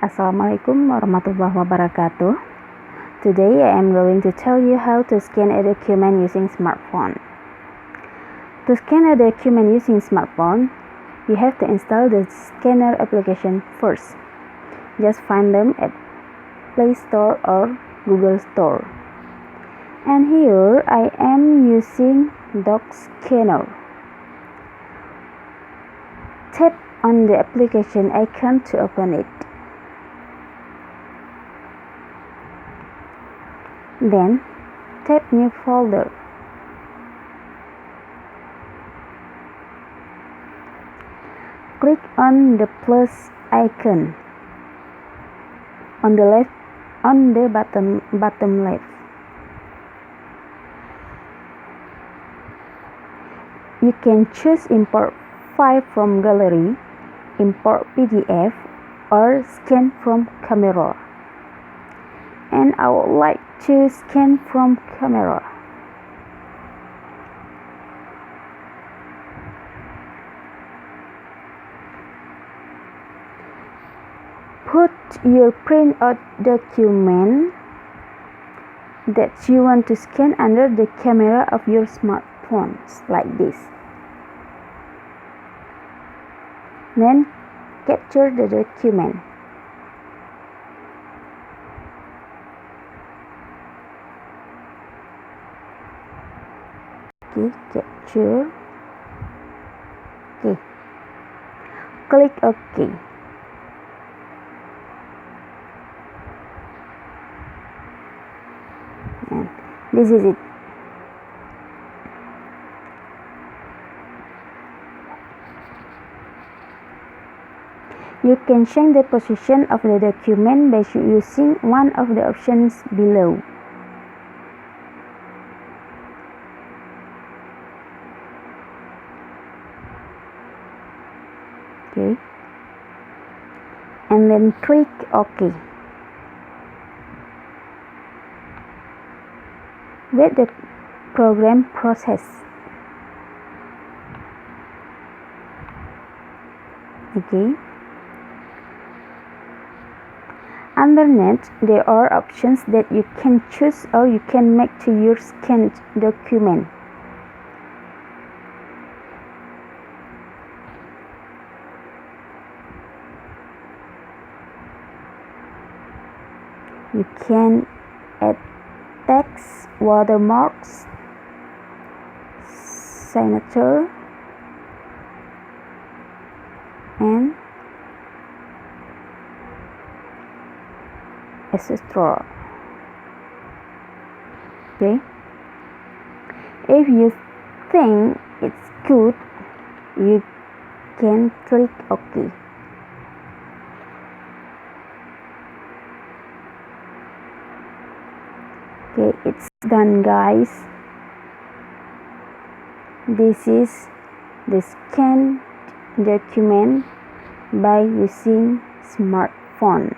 Assalamualaikum warahmatullahi wabarakatuh. Today I am going to tell you how to scan a document using smartphone. To scan a document using smartphone, you have to install the scanner application first. Just find them at Play Store or Google Store. And here I am using Dokumen. Tap on the application icon to open it. Then tap New Folder. Click on the plus icon on the bottom left. You can choose import file from gallery, import PDF, or scan from camera. And I would like to scan from camera. Put your print out document that you want to scan under the camera of your smartphone, like this. Then capture the document. Capture. Click OK. And this is it. You can change the position of the document by using one of the options below. And then click OK. Wait the program process. Underneath, there are options that you can choose or you can make to your scanned document. You can add text, watermarks, signature, and etc. If you think it's good, you can click OK. It's done, guys. This is the scanned document by using smartphone.